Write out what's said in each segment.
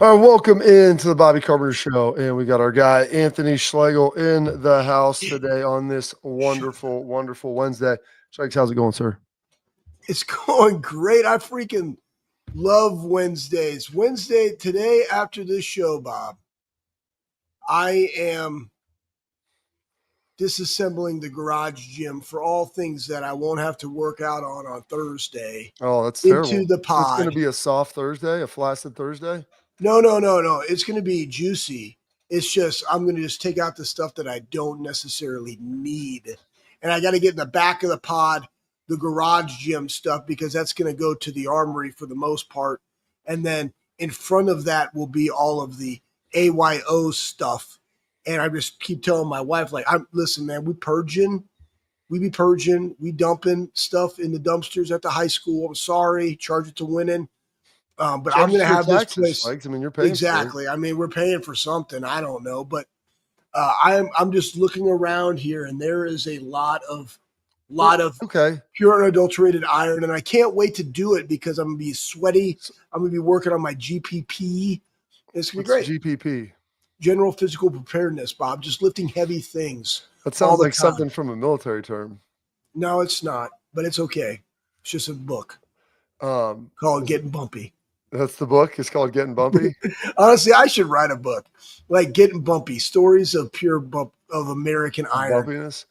All right, welcome into the Bobby Carpenter Show, and we got our guy Anthony Schlegel in the house today on this wonderful, wonderful Wednesday. Schlegel, how's it going, sir? It's going great. I freaking love Wednesdays. Wednesday, today after this show, Bob, I am disassembling the garage gym for all things that I won't have to work out on Thursday Oh, that's into terrible. the So it's going to pod. be a soft Thursday, a flaccid Thursday? No. It's going to be juicy. It's just, I'm going to just take out the stuff that I don't necessarily need. And I got to get in the back of the pod, the garage gym stuff, because that's going to go to the armory for the most part. And then in front of that will be all of the AYO stuff. And I just keep telling my wife, like, listen, man, we be purging, we dumping stuff in the dumpsters at the high school. I'm sorry, charge it to winning. But I'm Charge going to your have this taxes, place. Schlegel. I mean, you're paying for it. Exactly. I mean, we're paying for something. I don't know, but I'm just looking around here, and there is a lot of Okay. pure unadulterated iron, and I can't wait to do it because I'm gonna be sweaty. I'm gonna be working on my GPP. It's gonna be What's great. GPP? General physical preparedness, Bob. Just lifting heavy things. That all sounds the like time. something from a military term. No, it's not, but it's okay. It's just a book called Is Getting Bumpy. That's the book? It's called Getting Bumpy? Honestly, I should write a book like Getting Bumpy, stories of pure bump of American iron. Bumpiness?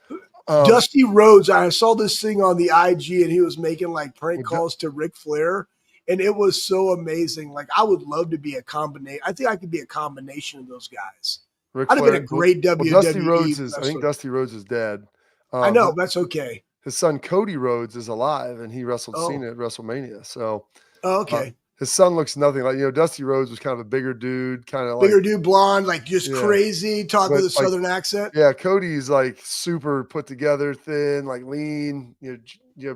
Dusty Rhodes, I saw this thing on the IG and he was making like prank calls to Ric Flair. And it was so amazing. Like, I would love to be a combination. I think I could be a combination of those guys. Ric I'd have been a Flair. great WWE Dusty Rhodes I think wrestler. Dusty Rhodes is dead. I know, that's okay. His son Cody Rhodes is alive, and he wrestled Oh. Cena at WrestleMania. So, Okay. his son looks nothing like Dusty Rhodes was kind of a bigger dude, kind of Bigger like dude, blonde, like just Yeah. crazy, talk But, with a like, southern accent. yeah. Cody's like super put together, thin, like lean,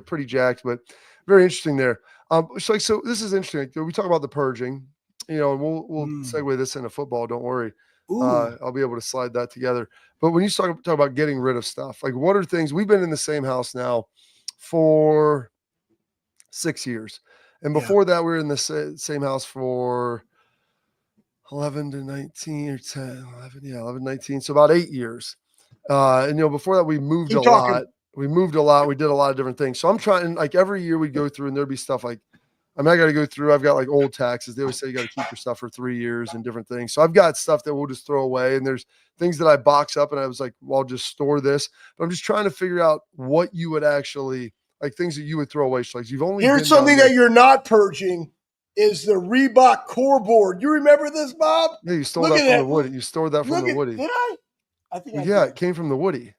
pretty jacked, but very interesting there. So this is interesting. We talk about the purging, and we'll segue this into football. Don't worry. Ooh. I'll be able to slide that together. But when you talk about getting rid of stuff, like what are things we've been in the same house now for 6 years, and Yeah. before that we were in the same house for 11 to 19 or 10, 11, 11, 19. So about 8 years. And before that we moved Keep a talking. lot. We moved a lot. We did a lot of different things. So I'm trying, like every year we'd go through and there'd be stuff like, I got to go through. I've got like old taxes. They always say you got to keep your stuff for 3 years and different things. So I've got stuff that we'll just throw away. And there's things that I box up and I was like, well, I'll just store this. But I'm just trying to figure out what you would actually, like things that you would throw away. Like you've only Here's something that you're not purging is the Reebok core board. You remember this, Bob? Yeah, you stole that from the Woody. You stored that from the Woody. Did I? I think I Yeah, did. it came from the Woody.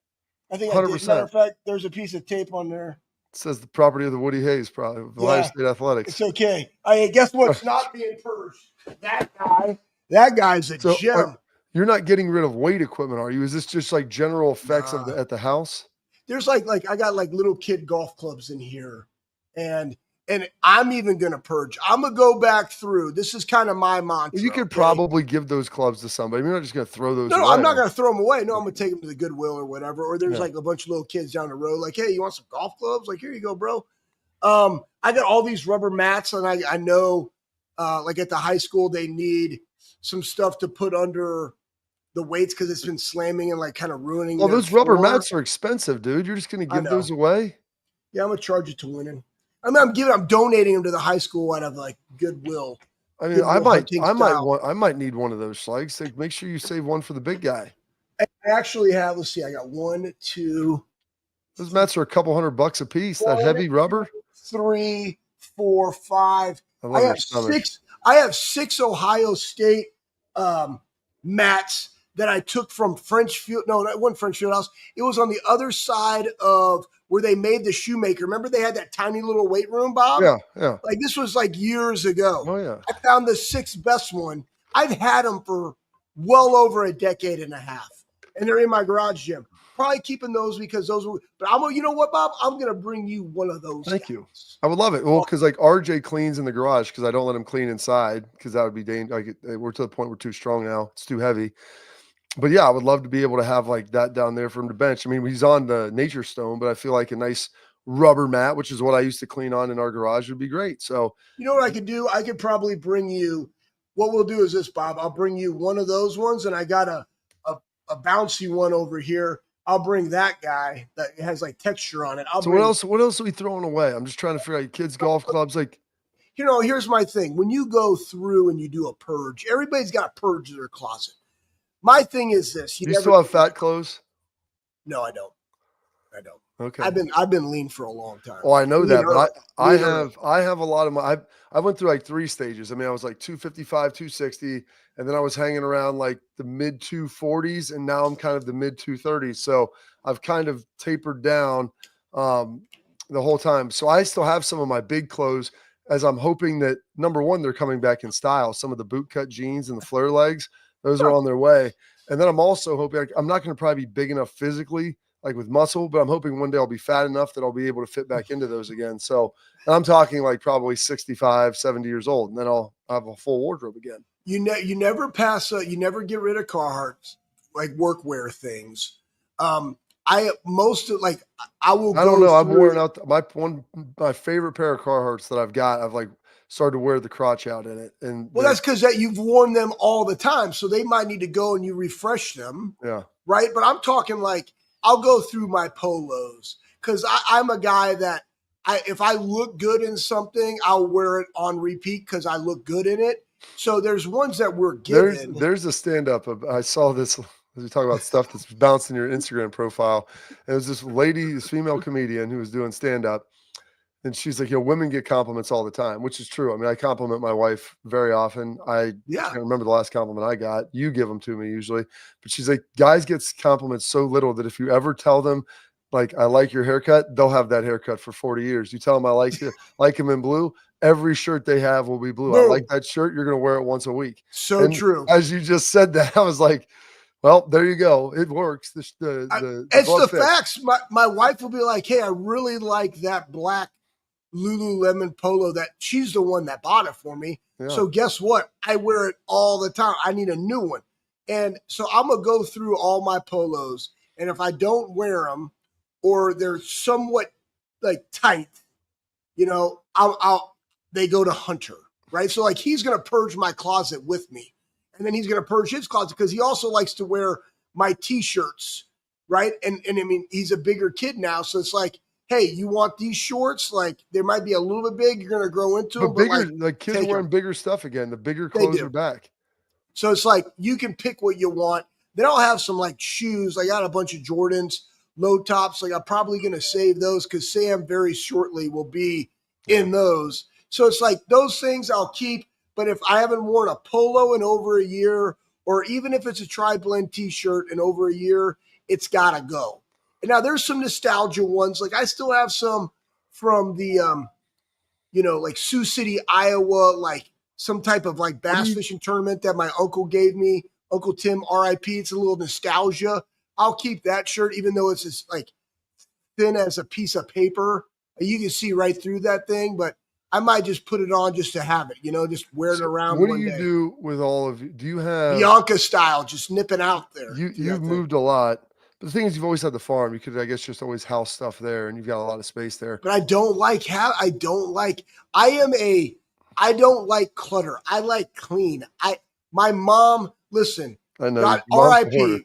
I think I did. 100%. Matter of fact, there's a piece of tape on there. It says the property of the Woody Hayes, probably Ohio State Athletics. It's okay. Guess what's not being purged? That guy. That guy's a gem. You're not getting rid of weight equipment, are you? Is this just like general effects at the house? There's like I got like little kid golf clubs in here, and I'm even gonna purge. I'm gonna go back through. This is kind of my mantra. You could probably give those clubs to somebody. You're not just gonna throw those. No, I'm not gonna throw them away. No, I'm gonna take them to the Goodwill or whatever. Or there's like a bunch of little kids down the road, like, hey, you want some golf clubs? Like, here you go, bro. I got all these rubber mats, and I know, like at the high school, they need some stuff to put under the weights because it's been slamming and like kind of ruining. Well, those rubber mats are expensive, dude. You're just gonna give those away? Yeah, I'm gonna charge it to winning. I'm donating them to the high school out of like Goodwill. I mean, I might need one of those slugs. So make sure you save one for the big guy. I actually have. Let's see. I got 1, 2. Those mats are a couple $100 a piece. That heavy rubber. 3, 4, 5. I have 6. I have 6 Ohio State mats that I took from French Field. No, it wasn't French Field House. It was on the other side of where they made the Shoemaker. Remember they had that tiny little weight room, Bob? Yeah. Like this was like years ago. Oh, yeah. I found the 6th best one. I've had them for well over a decade and a half. And they're in my garage gym. Probably keeping those because those were, but you know what, Bob? I'm going to bring you one of those. Thank you. I would love it. Well, because like RJ cleans in the garage because I don't let him clean inside because that would be dangerous. Like we're to the point we're too strong now. It's too heavy. But yeah, I would love to be able to have like that down there for him to bench. I mean, he's on the Nature Stone, but I feel like a nice rubber mat, which is what I used to clean on in our garage, would be great. So you know what I could do? I could probably bring you what we'll do is this, Bob. I'll bring you one of those ones, and I got a bouncy one over here. I'll bring that guy that has like texture on it. So what else are we throwing away? I'm just trying to figure out kids' golf clubs. Like, here's my thing. When you go through and you do a purge, everybody's got a purge in their closet. My thing is this. You still have fat clothes? No, I don't. Okay. I've been lean for a long time. Oh, I know that, but I have a lot of my I went through like 3 stages. I mean, I was like 255, 260, and then I was hanging around like the mid 240s, and now I'm kind of the mid 230s. So I've kind of tapered down the whole time. So I still have some of my big clothes, as I'm hoping that, number one, they're coming back in style. Some of the boot cut jeans and the flare legs, those are on their way. And then I'm also hoping, I'm not going to probably be big enough physically, like with muscle, but I'm hoping one day I'll be fat enough that I'll be able to fit back into those again. So I'm talking like probably 65, 70 years old, and then I'll have a full wardrobe again. You never you never get rid of Carhartts, like workwear things. I don't know. I've worn out my favorite pair of Carhartts that I've got. I've like started to wear the crotch out in it. And that's because you've worn them all the time. So they might need to go and you refresh them. Yeah. Right. But I'm talking like, I'll go through my polos because I'm a guy that if I look good in something, I'll wear it on repeat because I look good in it. So there's ones that we're given. There's a stand-up. I saw this as we talk about stuff that's bouncing your Instagram profile. And it was this lady, this female comedian who was doing stand-up. And she's like, women get compliments all the time, which is true. I mean, I compliment my wife very often. I can't remember the last compliment I got. You give them to me usually. But she's like, guys get compliments so little that if you ever tell them, like, I like your haircut, they'll have that haircut for 40 years. You tell them I like him in blue, every shirt they have will be blue. Boom. I like that shirt. You're going to wear it once a week. So true. As you just said that, I was like, well, there you go. It works. It's the facts. My wife will be like, hey, I really like that black Lululemon polo that she's the one that bought it for me. Yeah. So guess what? I wear it all the time. I need a new one. And so I'm going to go through all my polos. And if I don't wear them or they're somewhat like tight, they go to Hunter, right? So like he's going to purge my closet with me. And then he's going to purge his closet because he also likes to wear my t-shirts, right? And I mean, he's a bigger kid now. So it's like, hey, you want these shorts? Like they might be a little bit big. You're going to grow into them. But bigger, like kids are wearing bigger stuff again. The bigger clothes are back. So it's like you can pick what you want. Then I'll have some like shoes. I got a bunch of Jordans, low tops. Like I'm probably going to save those because Sam very shortly will be in those. So it's like those things I'll keep. But if I haven't worn a polo in over a year, or even if it's a tri-blend t-shirt in over a year, it's got to go. And now there's some nostalgia ones. Like I still have some from the, like Sioux City, Iowa, like some type of like bass fishing tournament that my uncle gave me. Uncle Tim, RIP. It's a little nostalgia. I'll keep that shirt, even though it's just like thin as a piece of paper. You can see right through that thing, but I might just put it on just to have it, just wear it around. What do you do with all of you? Do you have Bianca style, just nipping out there? You've moved a lot. But the thing is, you've always had the farm. You could, I guess, just always house stuff there, and you've got a lot of space there. But I don't like clutter. I like clean. My mom, listen, I know. RIP.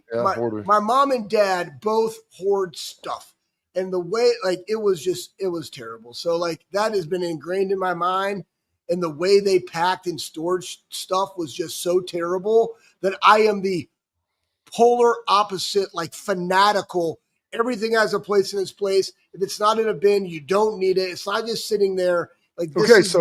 My mom and dad both hoard stuff. And the way, like, it was terrible. So, like, that has been ingrained in my mind. And the way they packed and stored stuff was just so terrible that I am the polar opposite, like fanatical. Everything has a place in its place. If it's not in a bin, you don't need it. It's not just sitting there. Like that's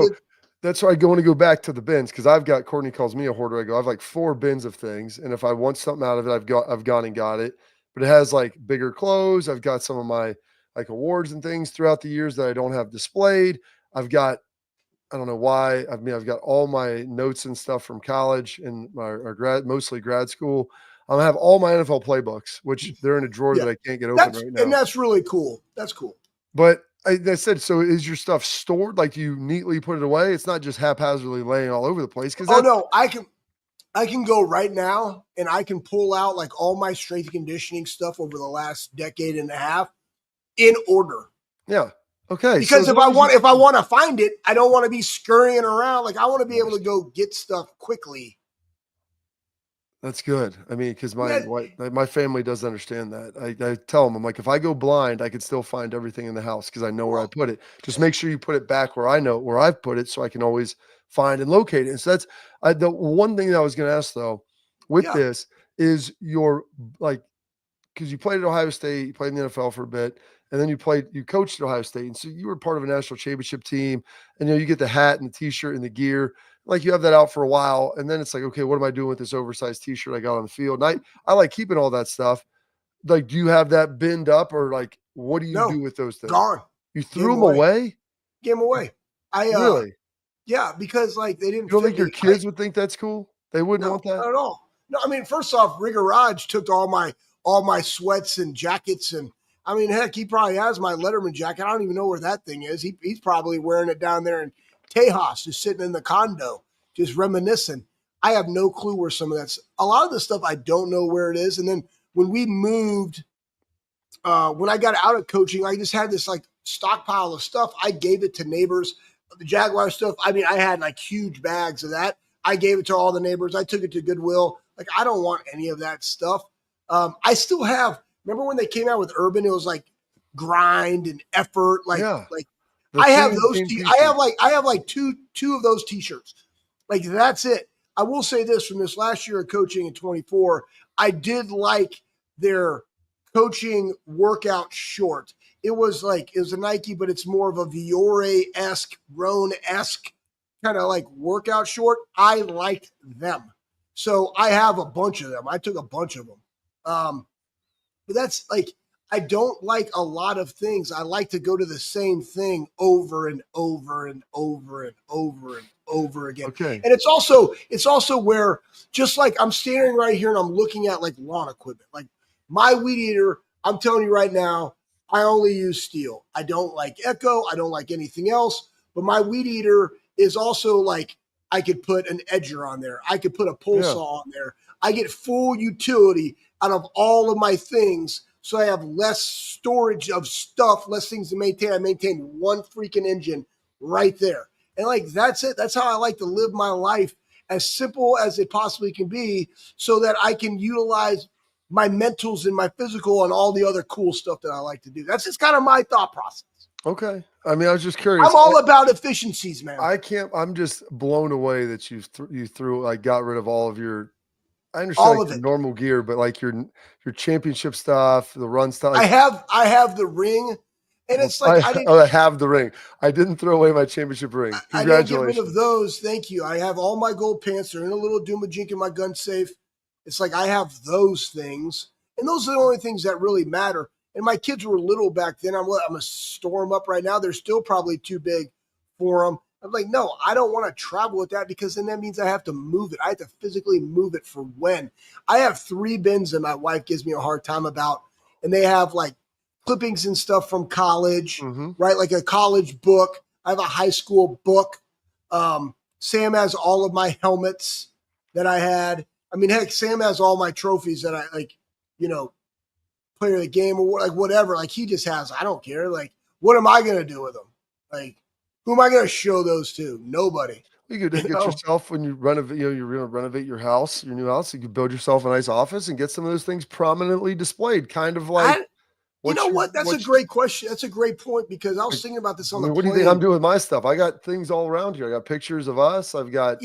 why I want to go back to the bins because I've got, Courtney calls me a hoarder. I have like 4 bins of things, and if I want something out of it, I've gone and got it. But it has like bigger clothes. I've got some of my like awards and things throughout the years that I don't have displayed. I've got, I don't know why. I mean, I've got all my notes and stuff from college and mostly grad school. I have all my NFL playbooks, which they're in a drawer that I can't get open right now. And that's really cool. That's cool. But I said, so is your stuff stored? Like, do you neatly put it away? It's not just haphazardly laying all over the place. No, I can go right now and I can pull out like all my strength and conditioning stuff over the last decade and a half in order. Yeah. Okay. Because So if I want to find it, I don't want to be scurrying around. Like I want to be able to go get stuff quickly. that's good. I mean, because Yeah, my family does understand that. I tell them, I'm like, if I go blind, I can still find everything in the house because I know where I well, put it. Just make sure you put it back where I know where I've put it, so I can always find and locate it. And so that's the one thing that I was going to ask though, with yeah. this is your like because you played at Ohio State, you played in the NFL for a bit, and then you coached at Ohio State, and so you were part of a national championship team, and you get the hat and the T-shirt and the gear, like you have that out for a while, and then it's like, okay, what am I doing with this oversized T-shirt I got on the field? And I like keeping all that stuff. Like, do you have that binned up, or like, what do you No, do with those things? gone. You Gave threw them away. away? Gave them away. Really? Yeah, because like they didn't You don't fit think your me. kids would think that's cool? They wouldn't No, want that? not at all. No, I mean, first off, Rigger Raj took all my sweats and jackets, and I mean, heck, he probably has my Letterman jacket. I don't even know where that thing is. He's probably wearing it down there in Tejas, just sitting in the condo, just reminiscing. I have no clue where some of that's. A lot of the stuff I don't know where it is. And then when we moved, when I got out of coaching, I just had this like stockpile of stuff. I gave it to neighbors. The Jaguar stuff. I mean, I had like huge bags of that. I gave it to all the neighbors. I took it to Goodwill. Like, I don't want any of that stuff. I still have. Remember when they came out with Urban? It was like grind and effort. Yeah. Like The I have theme those. team I have like two of those T-shirts. Like that's it. I will say this from this last year of coaching in 24. I did like their coaching workout short. It was a Nike, but it's more of a Viore-esque, Roan-esque kind of like workout short. I liked them. So I have a bunch of them. I took a bunch of them. But that's like, I don't like a lot of things. I like to go to the same thing over and over and over and over and over again. Okay. And it's also where, just like I'm standing right here and I'm looking at like lawn equipment, like my weed eater, I'm telling you right now, I only use steel. I don't like Echo. I don't like anything else. But my weed eater is also like, I could put an edger on there. I could put a pole saw on there. I get full utility out of all of my things. So I have less storage of stuff, less things to maintain. I maintain one freaking engine right there. And like, that's it. That's how I like to live my life, as simple as it possibly can be, so that I can utilize my mentals and my physical and all the other cool stuff that I like to do. That's just kind of my thought process. Okay. I mean, I was just curious. I'm all about efficiencies, man. I'm just blown away that you got rid of all of your, I understand All like of your it. normal gear, but like your championship stuff, the run stuff. I have the ring, and it's like I have the ring. I didn't throw away my championship ring. I didn't get Congratulations. rid of those. Thank you. I have all my gold pants. They're in a little Dumajink in my gun safe. It's like I have those things, and those are the only things that really matter. And my kids were little back then. I'm gonna store them up right now. They're still probably too big for them. I'm like, no, I don't want to travel with that, because then that means I have to move it. I have to physically move it for when. I have 3 bins that my wife gives me a hard time about, and they have like clippings and stuff from college, right? Like a college book. I have a high school book. Sam has all of my helmets that I had. I mean, heck, Sam has all my trophies that I like, player of the game or like whatever. Like he just has. I don't care. Like, what am I gonna do with them? Like, who am I gonna show those to? Nobody. You could get yourself, when you renovate, you're going to renovate your house, your new house. You could build yourself a nice office and get some of those things prominently displayed, kind of like. You know what? That's a great question. That's a great point, because I was thinking about this on the plane. What do you think I'm doing with my stuff? I got things all around here. I got pictures of us. I've got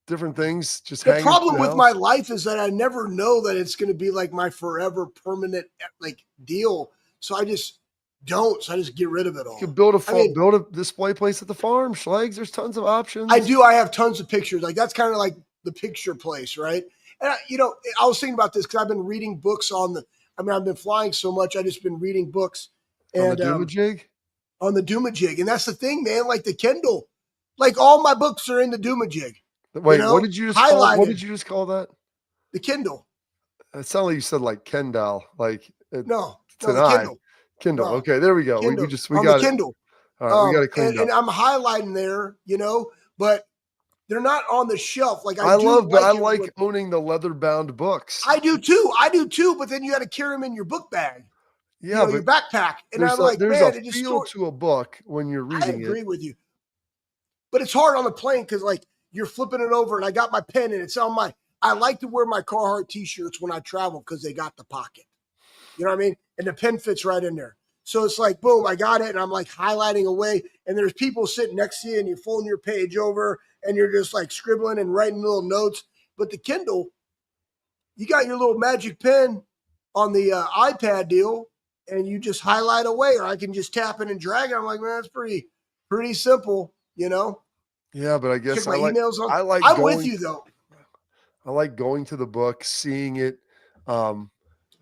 different things just hanging. The problem with my life is that I never know that it's going to be like my forever permanent like deal. So I just don't. So I just get rid of it all. You could build a display place at the farm, Schlegs. There's tons of options. I do. I have tons of pictures. Like that's kind of like the picture place, right? And I was thinking about this because I've been reading books I've been flying so much. I just been reading books on the Dumajig. On the Dumajig, and that's the thing, man. Like the Kindle, like all my books are in the Dumajig. Wait, what did you just call? What did you just call that? The Kindle. It sounded like you said like Kendall. Like no, the Kindle. Kindle. No. Okay, there we go. Kindle. We got the Kindle. All right, we got it cleaned up. And I'm highlighting there, but they're not on the shelf. Like I like owning the leather bound books. I do too. But then you got to carry them in your book bag. Yeah, your but backpack. And I'm like, there's a man, it just feel to a book when you're I reading it. agree with you. But it's hard on the plane because like you're flipping it over and I got my pen and it's on my I like to wear my Carhartt t-shirts when I travel because they got the pocket. You know what I mean? And the pen fits right in there. So it's like, boom, I got it. And I'm like highlighting away. And there's people sitting next to you and you're folding your page over and you're just like scribbling and writing little notes. But the Kindle, you got your little magic pen on the iPad deal and you just highlight away, or I can just tap it and drag it. I'm like, man, that's pretty simple, you know? Yeah, but I guess Check my emails on. I like I'm with going you though. I like going to the book, seeing it. I've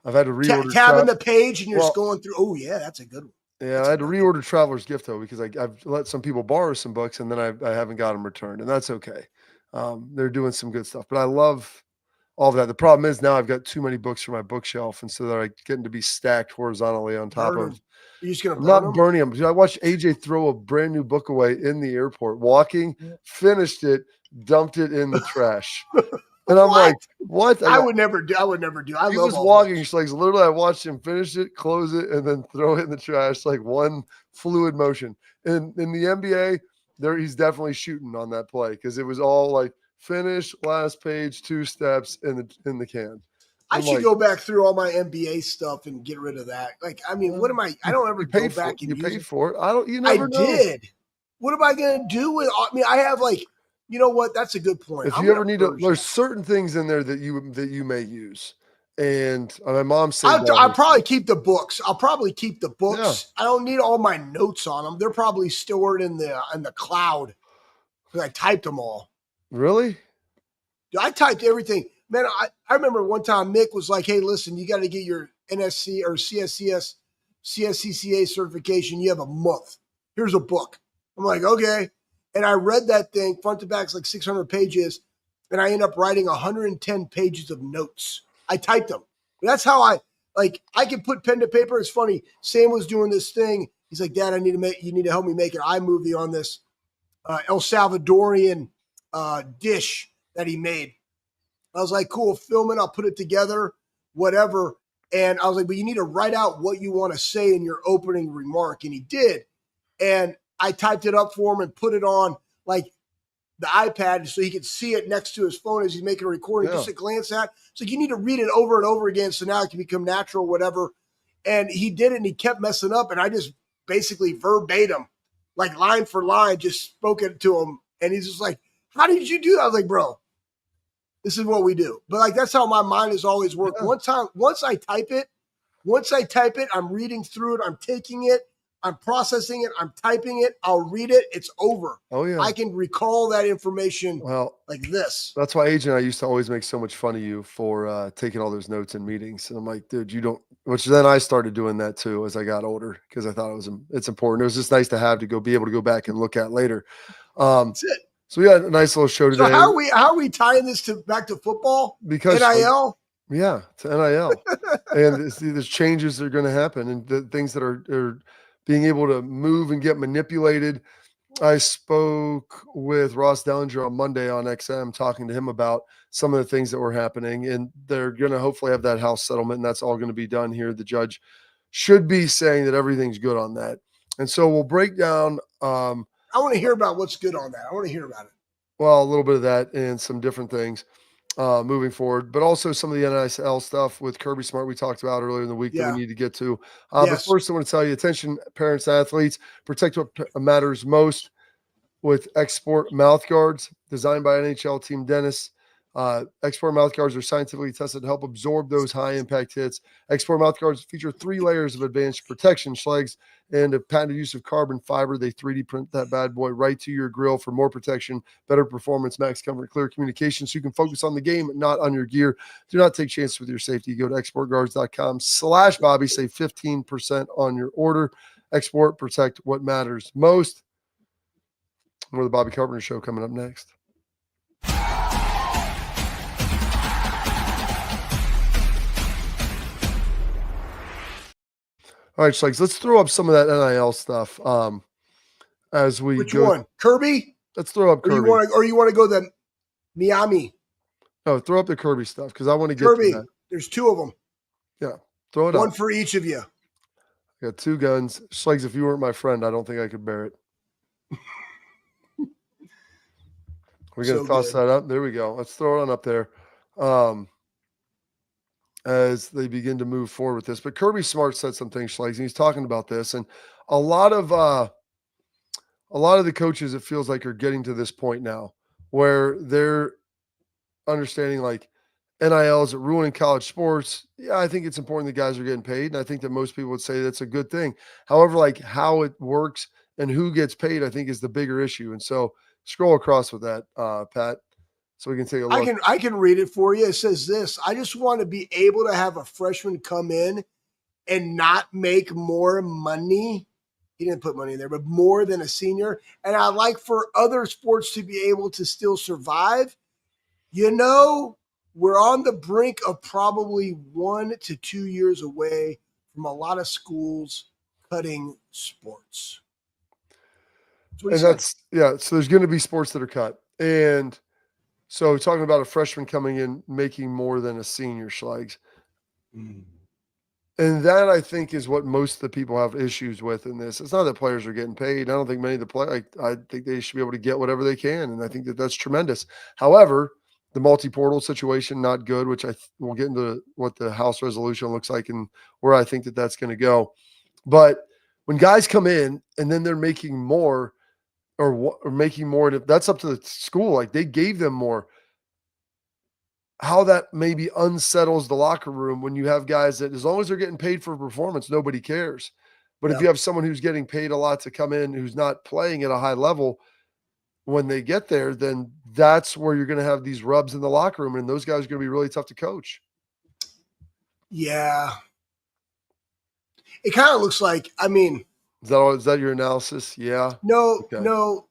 had to reorder Tabbing the page and you're just well, going through. Oh yeah, that's a good one. yeah, I had to reorder Traveler's Gift though because I've let some people borrow some books and then I haven't got them returned, and that's okay. They're doing some good stuff, but I love all of that. The problem is now I've got too many books for my bookshelf, and so they're like getting to be stacked horizontally on top Burn of. them. You're just gonna I'm burn not them? burning them. I watched AJ throw a brand new book away in the airport, walking, finished it, dumped it in the trash. And I'm like, what? I would never do. I He love was all walking. books. She's like, literally, I watched him finish it, close it, and then throw it in the trash, like one fluid motion. And in the NBA, he's definitely shooting on that play because it was all like finish, last page, 2 steps in the can. I should go back through all my NBA stuff and get rid of that. Like, I mean, what am I? I don't ever go back and use it. You paid for it. You I never know. did. What am I going to do with? I mean, I have like, you know what? That's a good point. If you ever need to, there's certain things in there that you may use. And my mom said, I'll probably keep the books. I'll probably keep the books. Yeah. I don't need all my notes on them. They're probably stored in the cloud because I typed them all. Really? I typed everything. Man, I remember one time Mick was like, hey, listen, you got to get your NSC or CSCCA certification. You have a month. Here's a book. I'm like, okay. And I read that thing front to back. It's like 600 pages. And I end up writing 110 pages of notes. I typed them. That's how I can put pen to paper. It's funny. Sam was doing this thing. He's like, Dad, you need to help me make an iMovie on this El Salvadorian dish that he made. I was like, cool, film it. I'll put it together, whatever. And I was like, but you need to write out what you want to say in your opening remark. And he did. And I typed it up for him and put it on like the iPad so he could see it next to his phone as he's making a recording, just to glance at. So you need to read it over and over again so now it can become natural, whatever. And he did it and he kept messing up. And I just basically verbatim, like line for line, just spoke it to him. And he's just like, how did you do that? I was like, bro, this is what we do. But like, that's how my mind has always worked. Yeah. Once I type it, I'm reading through it. I'm taking it. I'm processing it. I'm typing it. I'll read it. It's over. Oh yeah. I can recall that information like this. That's why AJ and I used to always make so much fun of you for taking all those notes in meetings. And I'm like, dude, you don't, which then I started doing that too as I got older because I thought it's important. It was just nice to be able to go back and look at later. That's it. So we got a nice little show today. So how are we tying this back to football? Because NIL? Yeah, to NIL. And there's changes that are going to happen and the things that are being able to move and get manipulated. I spoke with Ross Dellinger on Monday on XM, talking to him about some of the things that were happening, and they're going to hopefully have that house settlement, and that's all going to be done here. The judge should be saying that everything's good on that. And so we'll break down. I want to hear about what's good on that. I want to hear about it. Well, a little bit of that and some different things moving forward, but also some of the NIL stuff with Kirby Smart we talked about earlier in the week that we need to get to. But first, I want to tell you, attention, parents, athletes, protect what matters most with Export mouth guards designed by NHL team Dennis. Export mouth guards are scientifically tested to help absorb those high impact hits. Export mouth guards feature 3 layers of advanced protection, Schlegs, and a patented use of carbon fiber. They 3D print that bad boy right to your grill for more protection, better performance, max comfort, clear communication, so you can focus on the game, not on your gear. Do not take chances with your safety. Go to exportguards.com/Bobby. Save 15% on your order. Export, protect what matters most. More of the Bobby Carpenter Show coming up next. All right, Schlegs, let's throw up some of that NIL stuff as we Which go. one? Kirby? Let's throw up Kirby. Or you want to go the Miami? No, throw up the Kirby stuff because I want to get Kirby. to that. There's 2 of them. Yeah, throw it up. One for each of you. I got 2 guns. Schlegs, if you weren't my friend, I don't think I could bear it. We're going to So toss good. that up. There we go. Let's throw it on up there. As they begin to move forward with this. But Kirby Smart said some things, Schlegs, and he's talking about this. And a lot of the coaches, it feels like, are getting to this point now where they're understanding like NIL is ruining college sports. Yeah, I think it's important that guys are getting paid. And I think that most people would say that's a good thing. However, like how it works and who gets paid, I think is the bigger issue. And so scroll across with that, Pat, so we can take a look. I can read it for you. It says this: I just want to be able to have a freshman come in and not make more money. He didn't put money in there, but more than a senior. And I like for other sports to be able to still survive. You know, we're on the brink of probably 1 to 2 years away from a lot of schools cutting sports. That's yeah. So there's going to be sports that are cut. And so talking about a freshman coming in making more than a senior, Schlegs. And that, I think, is what most of the people have issues with in this. It's not that players are getting paid. I don't think many of the players, I think they should be able to get whatever they can. And I think that that's tremendous. However, the multi-portal situation, not good, which we'll get into what the House resolution looks like and where I think that that's going to go. But when guys come in and then they're making more or making more, that's up to the school. Like they gave them more. How that maybe unsettles the locker room when you have guys that, as long as they're getting paid for performance, nobody cares. But if you have someone who's getting paid a lot to come in, who's not playing at a high level, when they get there, then that's where you're going to have these rubs in the locker room. And those guys are going to be really tough to coach. Yeah. It kind of looks like, I mean, is that your analysis? Yeah. No, Okay. no.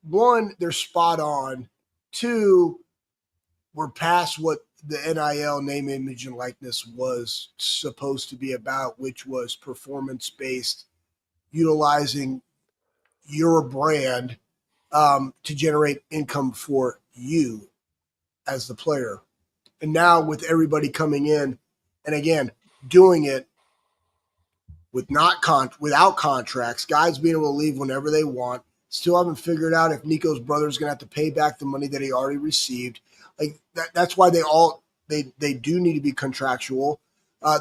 One, they're spot on. 2, we're past what the NIL name, image, and likeness was supposed to be about, which was performance-based, utilizing your brand to generate income for you as the player. And now with everybody coming in, and again, doing it without contracts, guys being able to leave whenever they want. Still haven't figured out if Nico's brother is going to have to pay back the money that he already received. Like that's why they do need to be contractual.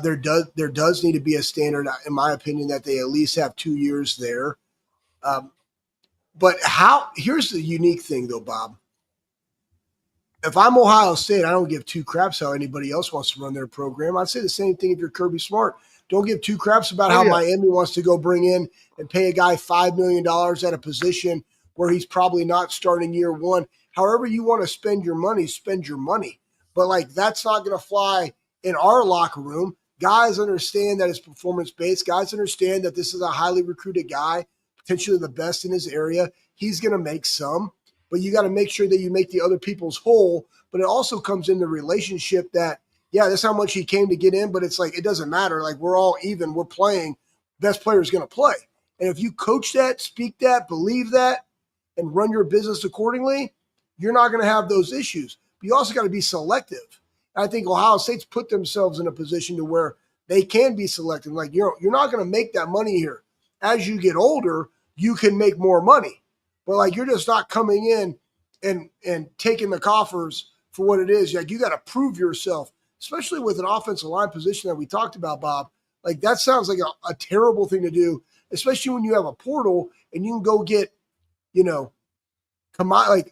There does need to be a standard, in my opinion, that they at least have 2 years there. But here's the unique thing, though, Bob. If I'm Ohio State, I don't give 2 craps how anybody else wants to run their program. I'd say the same thing if you're Kirby Smart. Don't give 2 craps about how Miami wants to go bring in and pay a guy $5 million at a position where he's probably not starting year 1. However you want to spend your money, spend your money. But, like, that's not going to fly in our locker room. Guys understand that it's performance-based. Guys understand that this is a highly recruited guy, potentially the best in his area. He's going to make some. But you got to make sure that you make the other people's whole. But it also comes in the relationship that, yeah, that's how much he came to get in, but it's like, it doesn't matter. Like, we're all even. We're playing. Best player is going to play. And if you coach that, speak that, believe that, and run your business accordingly, you're not going to have those issues. But you also got to be selective. And I think Ohio State's put themselves in a position to where they can be selective. Like, you're not going to make that money here. As you get older, you can make more money. But, like, you're just not coming in and taking the coffers for what it is. Like, you got to prove yourself, especially with an offensive line position that we talked about, Bob. Like, that sounds like a terrible thing to do, especially when you have a portal and you can go get,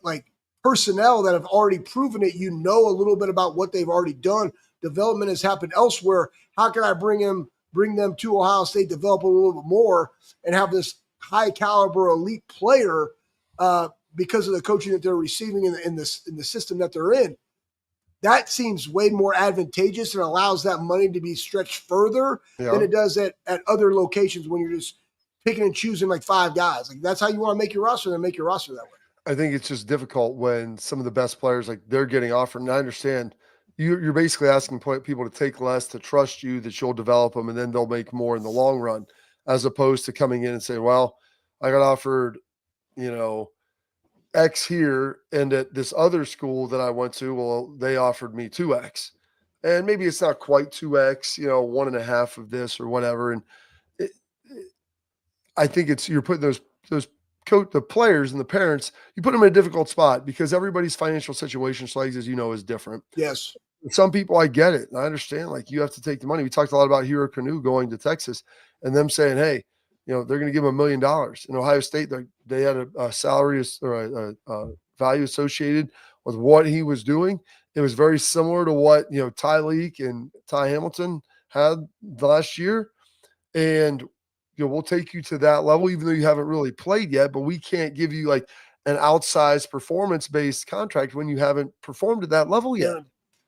like personnel that have already proven it. You know a little bit about what they've already done. Development has happened elsewhere. How can I bring them to Ohio State, develop a little bit more, and have this high caliber elite player because of the coaching that they're receiving in the system that they're in? That seems way more advantageous and allows that money to be stretched further than it does at other locations when you're just picking and choosing like 5 guys. Like, that's how you want to make your roster, then make your roster that way. I think it's just difficult when some of the best players, like, they're getting offered. And I understand you're basically asking people to take less, to trust you that you'll develop them, and then they'll make more in the long run, as opposed to coming in and saying, well, I got offered, X here, and at this other school that I went to, well, they offered me 2X. And maybe it's not quite 2X, 1.5 of this or whatever. And I think you're putting those the players and the parents, you put them in a difficult spot because everybody's financial situation, Slags, as you know, is different. Yes. Some people, I get it. I understand. Like, you have to take the money. We talked a lot about Hero Canoe going to Texas and them saying, hey, they're going to give him $1 million. In Ohio State, they had a salary or a value associated with what he was doing. It was very similar to what, Ty Leak and Ty Hamilton had last year. And, we'll take you to that level, even though you haven't really played yet, but we can't give you like an outsized performance-based contract when you haven't performed at that level yet. Yeah.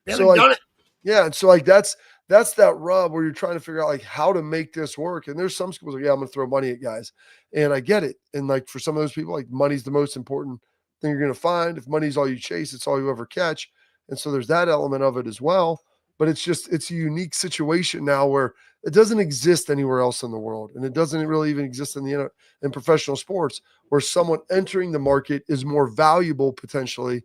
They haven't done it. Yeah. And so like that's that rub where you're trying to figure out like how to make this work. And there's some schools like, yeah, I'm gonna throw money at guys. And I get it. And like for some of those people, like money's the most important thing you're gonna find. If money's all you chase, it's all you ever catch. And so there's that element of it as well. But it's a unique situation now where it doesn't exist anywhere else in the world. And it doesn't really even exist in professional sports, where someone entering the market is more valuable potentially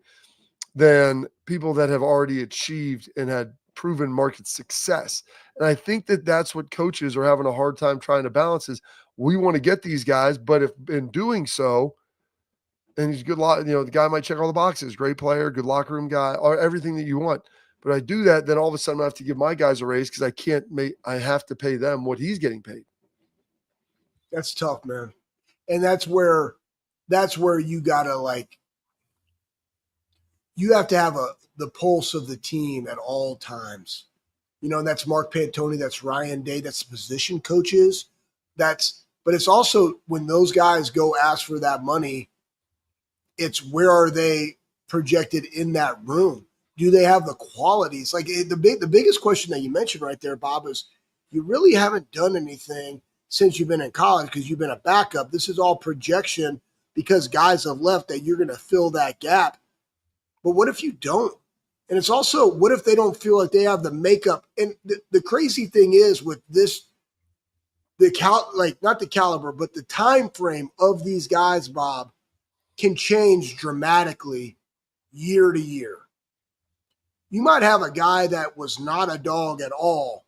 than people that have already achieved and had proven market success. And I think that that's what coaches are having a hard time trying to balance is we want to get these guys, but if in doing so, and he's good, the guy might check all the boxes, great player, good locker room guy, or everything that you want. But I do that, then all of a sudden I have to give my guys a raise because I have to pay them what he's getting paid. That's tough, man. And that's where you gotta you have to have the pulse of the team at all times. And that's Mark Pantoni, that's Ryan Day, that's the position coaches. But it's also when those guys go ask for that money, it's where are they projected in that room? Do they have the qualities? Like the biggest question that you mentioned right there, Bob, is you really haven't done anything since you've been in college because you've been a backup. This is all projection because guys have left that you're going to fill that gap. But what if you don't? And it's also, what if they don't feel like they have the makeup? And the crazy thing is with this, not the caliber, but the time frame of these guys, Bob, can change dramatically year to year. You might have a guy that was not a dog at all.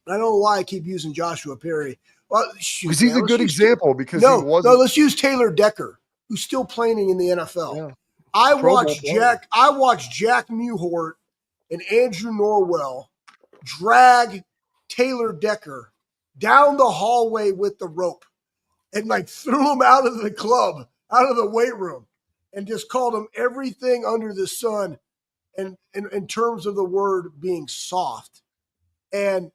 I don't know why I keep using Joshua Perry. Well, because he's a good example because he wasn't. No, let's use Taylor Decker, who's still playing in the NFL. Yeah. I watched Jack Muhort and Andrew Norwell drag Taylor Decker down the hallway with the rope and threw him out of the club, out of the weight room, and just called him everything under the sun. And in terms of the word being soft. And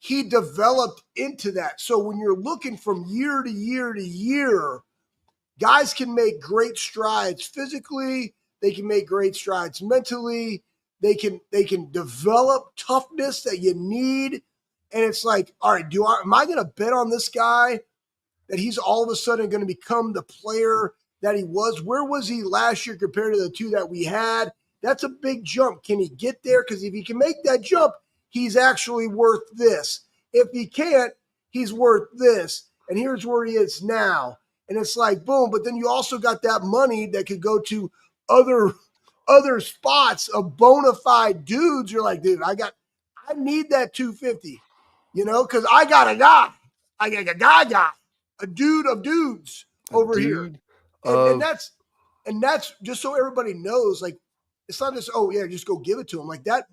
he developed into that. So when you're looking from year to year to year, guys can make great strides physically. They can make great strides mentally. They can develop toughness that you need. And it's like, all right, am I going to bet on this guy that he's all of a sudden going to become the player that he was? Where was he last year compared to the two that we had? That's a big jump. Can he get there? Because if he can make that jump, he's actually worth this. If he can't, he's worth this. And here's where he is now. And it's like, boom. But then you also got that money that could go to other spots of bona fide dudes. You're like, dude, I need that 250, because I got a guy. I got a guy, a dude of dudes over here. And that's just so everybody knows, it's not just, oh yeah, just go give it to him.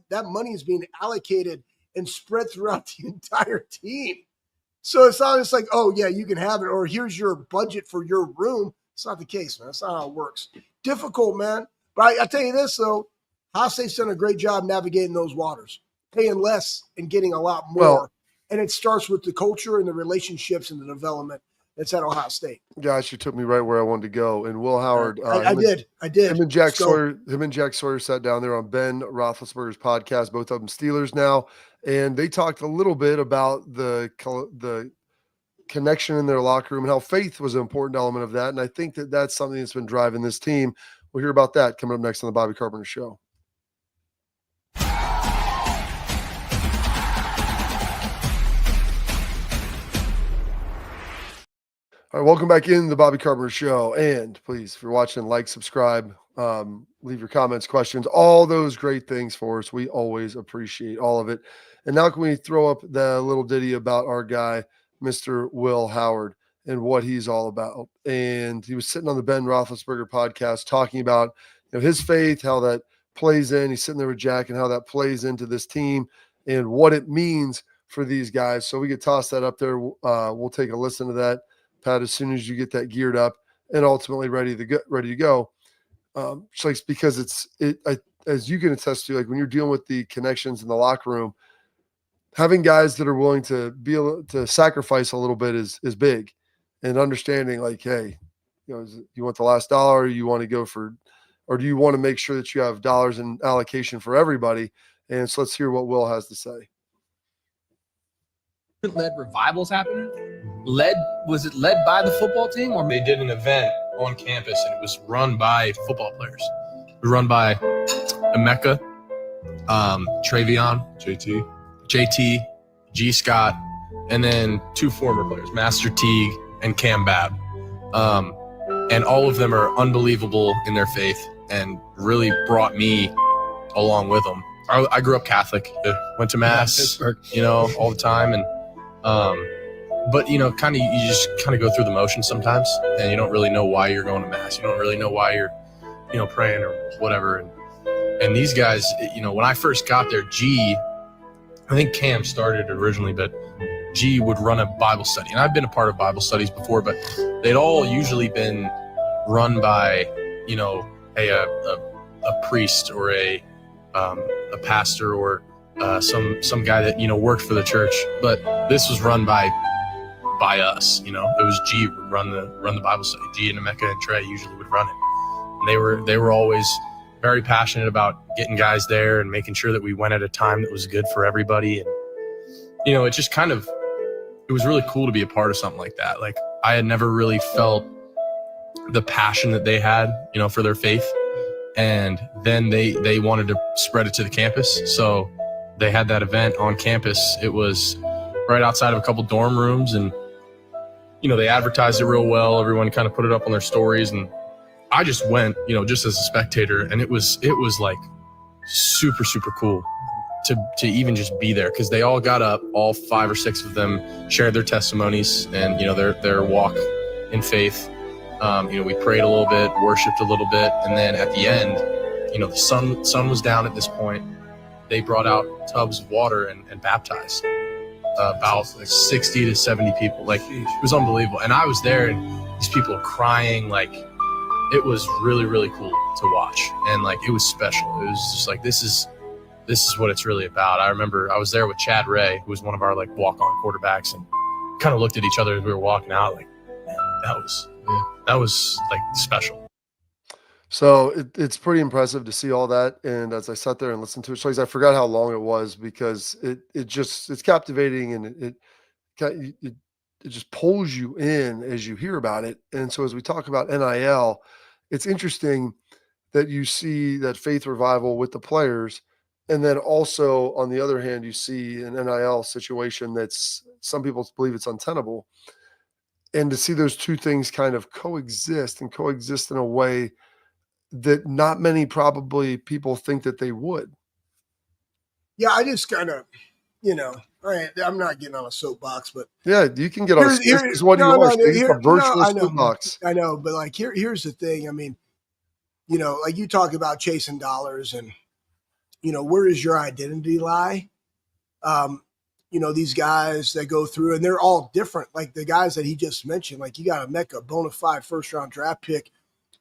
That money is being allocated and spread throughout the entire team. So it's not just like, oh yeah, you can have it, or here's your budget for your room. It's not the case, man. That's not how it works. Difficult, man. But I tell you this though, Ohio State's done a great job navigating those waters, paying less and getting a lot more. Well, and it starts with the culture and the relationships and the development that's at Ohio State. Gosh, you took me right where I wanted to go. And Will Howard, I did. Him and Jack Sawyer sat down there on Ben Roethlisberger's podcast. Both of them Steelers now, and they talked a little bit about the connection in their locker room and how faith was an important element of that. And I think that that's something that's been driving this team. We'll hear about that coming up next on the Bobby Carpenter Show. All right, welcome back in the Bobby Carpenter Show. And please, if you're watching, like, subscribe, leave your comments, questions, all those great things for us. We always appreciate all of it. And now can we throw up the little ditty about our guy, Mr. Will Howard and what he's all about. And he was sitting on the Ben Roethlisberger podcast talking about his faith, how that plays in. He's sitting there with Jack and how that plays into this team and what it means for these guys. So we could toss that up there. We'll take a listen to that, Pat, as soon as you get that geared up and ultimately ready to go. Because as you can attest to, like when you're dealing with the connections in the locker room, having guys that are willing to be able to sacrifice a little bit is big, and understanding like, hey, you want the last dollar, you want to go for, or do you want to make sure that you have dollars in allocation for everybody? And so let's hear what Will has to say. Led revivals happening? Was it led by the football team, or they did an event on campus and it was run by football players? It was run by Emeka, Travion, JT, G. Scott, and then 2 former players, Master Teague and Cam Babb. And all of them are unbelievable in their faith and really brought me along with them. I grew up Catholic, went to Mass, all the time. And, but, you just kind of go through the motions sometimes, and you don't really know why you're going to Mass. You don't really know why you're, praying or whatever. And these guys, when I first got there, I think Cam started originally, but G would run a Bible study. And I've been a part of Bible studies before, but they'd all usually been run by, a priest or a pastor or some guy that, worked for the church. But this was run by us. It was G would run the Bible study. G and Emeka and Trey usually would run it. And they were always very passionate about getting guys there and making sure that we went at a time that was good for everybody. And, it just it was really cool to be a part of something like that. Like I had never really felt the passion that they had, for their faith. And then they wanted to spread it to the campus. So they had that event on campus. It was right outside of a couple dorm rooms, and, they advertised it real well. Everyone kind of put it up on their stories, and I just went, just as a spectator, and it was like super, super cool to even just be there, because they all got up, all 5 or 6 of them shared their testimonies and, their walk in faith. We prayed a little bit, worshiped a little bit, and then at the end, the sun was down at this point. They brought out tubs of water and baptized about 60 to 70 people. Like, it was unbelievable. And I was there, and these people are crying. Like, it was really, really cool to watch. And like, it was special. It was just like, this is what it's really about. I remember I was there with Chad Ray, who was one of our like walk-on quarterbacks, and kind of looked at each other as we were walking out, like, man, that was like special. So it's pretty impressive to see all that. And as I sat there and listened to it, I forgot how long it was, because it's captivating, and it just pulls you in as you hear about it. And so as we talk about NIL, it's interesting that you see that faith revival with the players. And then also on the other hand, you see an NIL situation that's, some people believe it's untenable. And to see those two things kind of coexist in a way that not many probably people think that they would. Yeah, I just kind of, all right, I'm not getting on a soapbox, but yeah, you can get on. This is what you are. It's a virtual soapbox. I know, but like here's the thing. I mean, like you talk about chasing dollars, and where does your identity lie? These guys that go through, and they're all different. Like the guys that he just mentioned, like you got Emeka, bona fide first-round draft pick,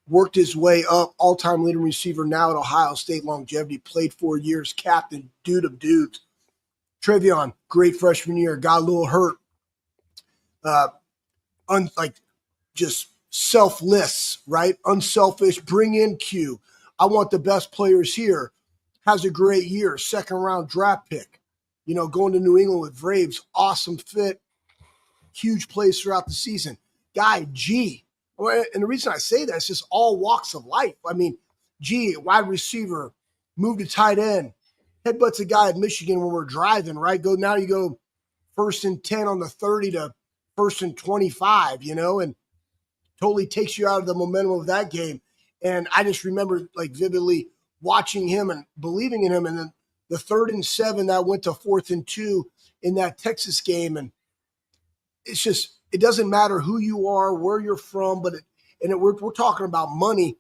worked his way up, all-time leading receiver now at Ohio State, longevity, played 4 years, captain, dude of dudes. Travion, great freshman year, got a little hurt. Just selfless, right? Unselfish, bring in Q. I want the best players here. Has a great year, second-round draft pick. Going to New England with Braves, awesome fit, huge plays throughout the season. Guy, G. And the reason I say that is just all walks of life. I mean, G, wide receiver, moved to tight end, headbutts a guy at Michigan when we're driving, right? Now you go 1st and 10 on the 30 to 1st and 25, and totally takes you out of the momentum of that game. And I just remember like vividly watching him and believing in him. And then the 3rd and 7 that went to 4th and 2 in that Texas game. And it's just, it doesn't matter who you are, where you're from, but we're talking about money.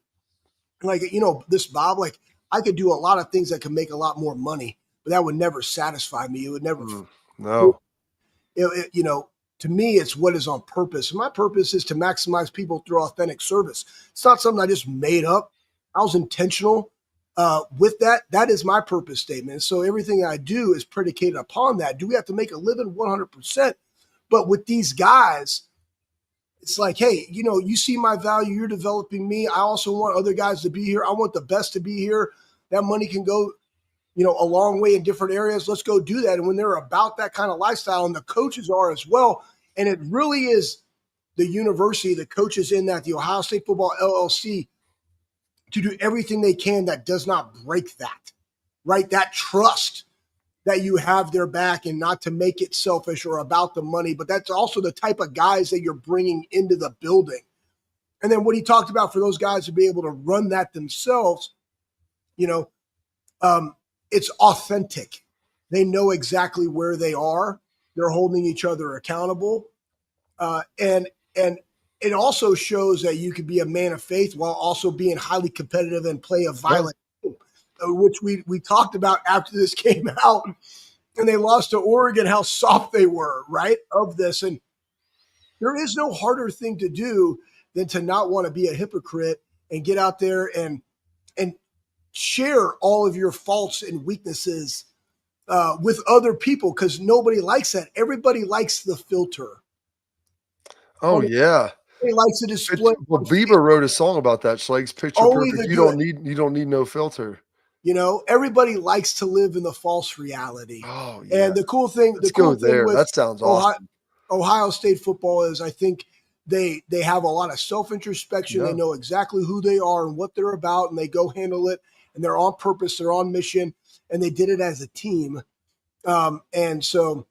Like, this Bob, like I could do a lot of things that could make a lot more money, but that would never satisfy me. It would never, No. To me, it's what is on purpose. And my purpose is to maximize people through authentic service. It's not something I just made up. I was intentional with that. That is my purpose statement. So everything I do is predicated upon that. Do we have to make a living? 100%. But with these guys, it's like, hey, you see my value. You're developing me. I also want other guys to be here. I want the best to be here. That money can go, a long way in different areas. Let's go do that. And when they're about that kind of lifestyle, and the coaches are as well, and it really is the university, the coaches in that, the Ohio State Football LLC, to do everything they can that does not break that, right? That trust that you have their back, and not to make it selfish or about the money, but that's also the type of guys that you're bringing into the building. And then what he talked about for those guys to be able to run that themselves, it's authentic. They know exactly where they are. They're holding each other accountable. And it also shows that you can be a man of faith while also being highly competitive and play a violent game, which we talked about after this came out and they lost to Oregon, how soft they were, right, of this. And there is no harder thing to do than to not want to be a hypocrite and get out there and share all of your faults and weaknesses with other people, because nobody likes that. Everybody likes the filter. Oh, yeah. He likes to display. Well, Bieber wrote a song about that. Schleg's picture Only perfect. the You don't need no filter. Everybody likes to live in the false reality. Oh, yeah. And the cool thing, Let's go there. With that sounds awesome. Ohio State football is, I think they have a lot of self-introspection. Yeah. They know exactly who they are and what they're about, and they go handle it. And they're on purpose. They're on mission, and they did it as a team. And so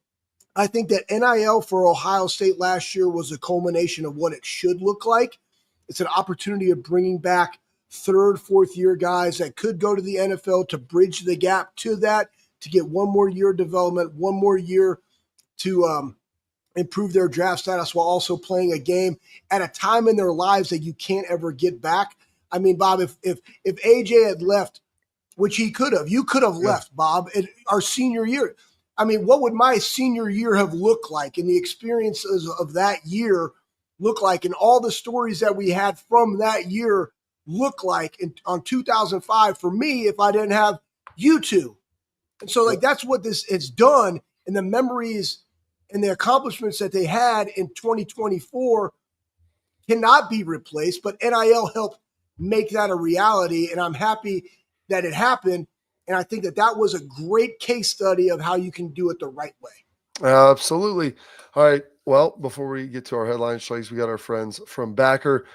I think that NIL for Ohio State last year was a culmination of what it should look like. It's an opportunity of bringing back third, fourth year guys that could go to the NFL to bridge the gap to that, to get one more year of development, one more year to improve their draft status while also playing a game at a time in their lives that you can't ever get back. I mean, Bob, if AJ had left, which he could have, you could have left, Bob, in our senior year. I mean, what would my senior year have looked like, and the experiences of that year look like, and all the stories that we had from that year look like on 2005 for me if I didn't have you two. And so, that's what this has done, and the memories and the accomplishments that they had in 2024 cannot be replaced, but NIL helped make that a reality, and I'm happy that it happened. And I think that was a great case study of how you can do it the right way. Absolutely. All right. Well, before we get to our headlines, Schlegs, we got our friends from Backer.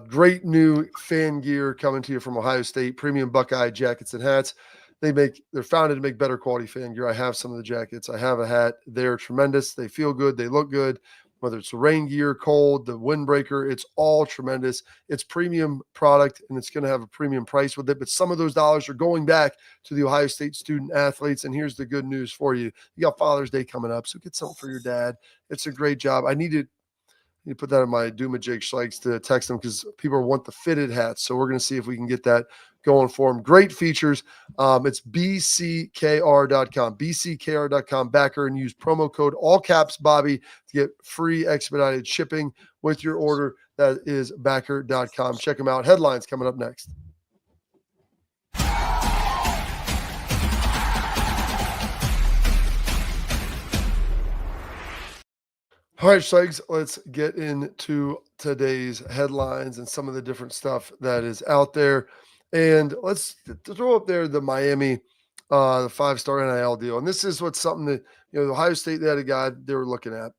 Great new fan gear coming to you from Ohio State, premium Buckeye jackets and hats. They're founded to make better quality fan gear. I have some of the jackets. I have a hat. They're tremendous. They feel good. They look good. Whether it's the rain gear, cold, the windbreaker, it's all tremendous. It's premium product, and it's going to have a premium price with it. But some of those dollars are going back to the Ohio State student athletes. And here's the good news for you. You got Father's Day coming up, so get something for your dad. It's a great job. I need to put that in my Doomajig Schlegs to text them, because people want the fitted hats. So we're going to see if we can get that going for them. Great features. It's bckr.com, bckr.com, Backer, and use promo code all caps Bobby to get free expedited shipping with your order. That is backer.com. Check them out. Headlines coming up next. All right, Schlegs, let's get into today's headlines and some of the different stuff that is out there. And let's throw up there the Miami, the 5-star NIL deal. And this is something that, Ohio State, they had a guy they were looking at.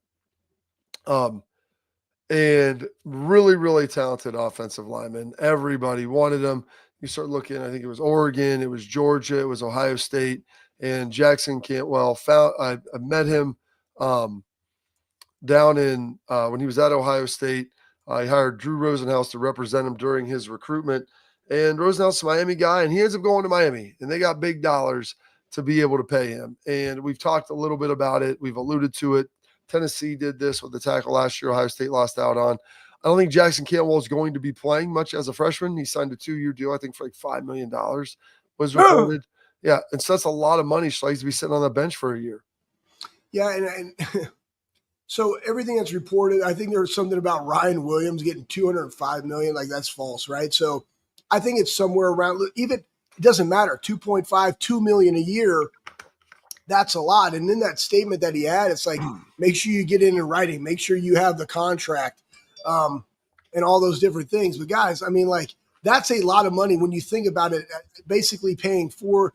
And really, really talented offensive lineman. Everybody wanted him. You start looking, I think it was Oregon, it was Georgia, it was Ohio State, and Jackson Cantwell. I met him down in when he was at Ohio State. He hired Drew Rosenhaus to represent him during his recruitment. And Rosenhaus is a Miami guy, and he ends up going to Miami, and they got big dollars to be able to pay him. And we've talked a little bit about it. We've alluded to it. Tennessee did this with the tackle last year. Ohio State lost out on. I don't think Jackson Cantwell is going to be playing much as a freshman. He signed a 2-year deal, I think, for like $5 million was reported. Yeah, and so that's a lot of money. Schlegel to be sitting on the bench for a year. Yeah, and so everything that's reported, I think there was something about Ryan Williams getting $205 million. Like, that's false, right? So I think it's somewhere around, even it doesn't matter, 2.5, $2 million a year. That's a lot. And in that statement that he had, it's like, make sure you get in writing, make sure you have the contract, and all those different things. But guys, I mean, like, that's a lot of money when you think about it. Basically paying $4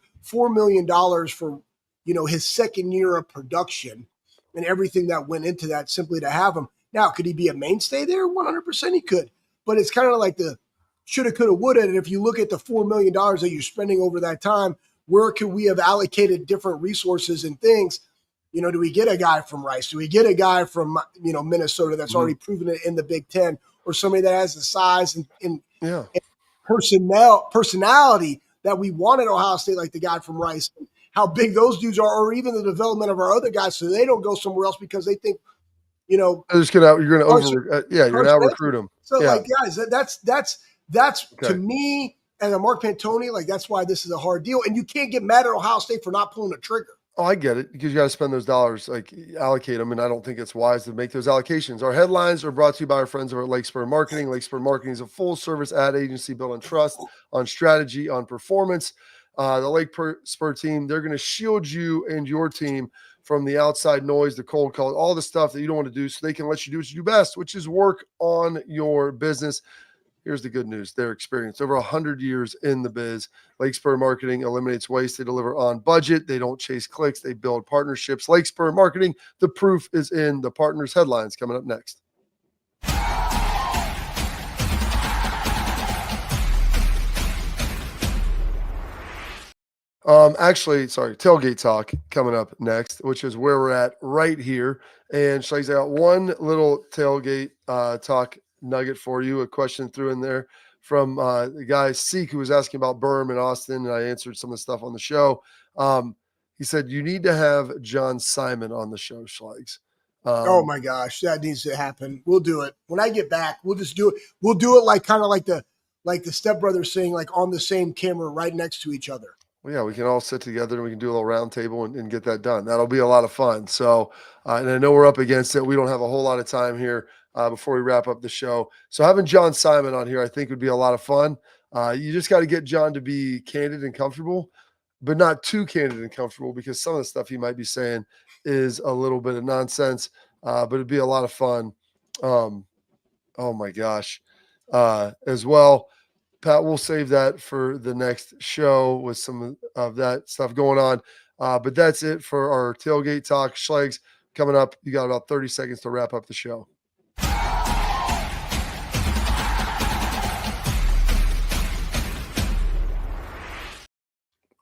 million for, you know, his second year of production and everything that went into that simply to have him. Now, could he be a mainstay there? 100% he could. But it's kind of like the shoulda, coulda, woulda. And if you look at the $4 million that you're spending over that time, where could we have allocated different resources and things? You know, do we get a guy from Rice? Do we get a guy from, you know, Minnesota that's already proven it in the Big Ten, or somebody that has the size and personality that we want at Ohio State, like the guy from Rice, and how big those dudes are, or even the development of our other guys, so they don't go somewhere else because they think, you know, you're going to now recruit them. So like, guys, that's to me and Mark Pantoni, like, that's why this is a hard deal, and you can't get mad at Ohio State for not pulling the trigger. Oh, I get it, because you got to spend those dollars, like, allocate them, and I don't think it's wise to make those allocations. Our headlines are brought to you by our friends over at Lake Spur Marketing. Lake Spur Marketing is a full-service ad agency built on trust, on strategy, on performance. The Lake Spur team, they're going to shield you and your team from the outside noise, the cold call, all the stuff that you don't want to do, so they can let you do what you do best, which is work on your business. Here's the good news. Their experience, over 100 years in the biz. Lake Spur Marketing eliminates waste. They deliver on budget. They don't chase clicks. They build partnerships. Lake Spur Marketing, the proof is in the partners. Headlines coming up next. Tailgate talk coming up next, which is where we're at right here. And Schlegel, I got one little tailgate talk nugget for you, a question threw in there from the guy Seek, who was asking about Berm and Austin, and I answered some of the stuff on the show. He said, you need to have John Simon on the show, Schlegs. Oh my gosh, that needs to happen. We'll do it. When I get back, we'll just do it. We'll do it like kind of like the stepbrothers saying, like, on the same camera right next to each other. Well, yeah, we can all sit together and we can do a little round table and get that done. That'll be a lot of fun. So, and I know we're up against it. We don't have a whole lot of time here before we wrap up the show. So having John Simon on here, I think, would be a lot of fun. You just got to get John to be candid and comfortable, but not too candid and comfortable, because some of the stuff he might be saying is a little bit of nonsense, but it'd be a lot of fun. Oh my gosh. As well, Pat, we'll save that for the next show with some of that stuff going on. But that's it for our tailgate talk. Schlegs, coming up, you got about 30 seconds to wrap up the show.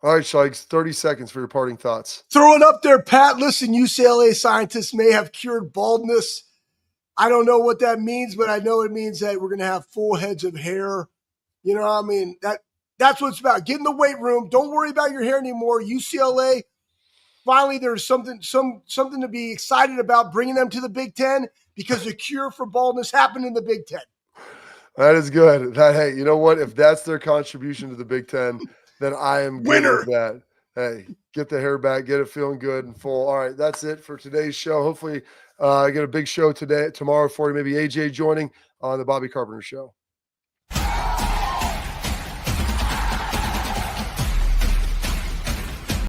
All right, Schlegs, 30 seconds for your parting thoughts. Throw it up there, Pat. Listen, UCLA scientists may have cured baldness. I don't know what that means, but I know it means that we're going to have full heads of hair. You know what I mean? That's what it's about. Get in the weight room. Don't worry about your hair anymore. UCLA, finally, there's something to be excited about, bringing them to the Big Ten, because the cure for baldness happened in the Big Ten. That is good. Hey, you know what? If that's their contribution to the Big Ten, then I am good with that. Hey, get the hair back, get it feeling good and full. All right, that's it for today's show. Hopefully, I get a big show tomorrow for you. Maybe AJ joining on the Bobby Carpenter Show.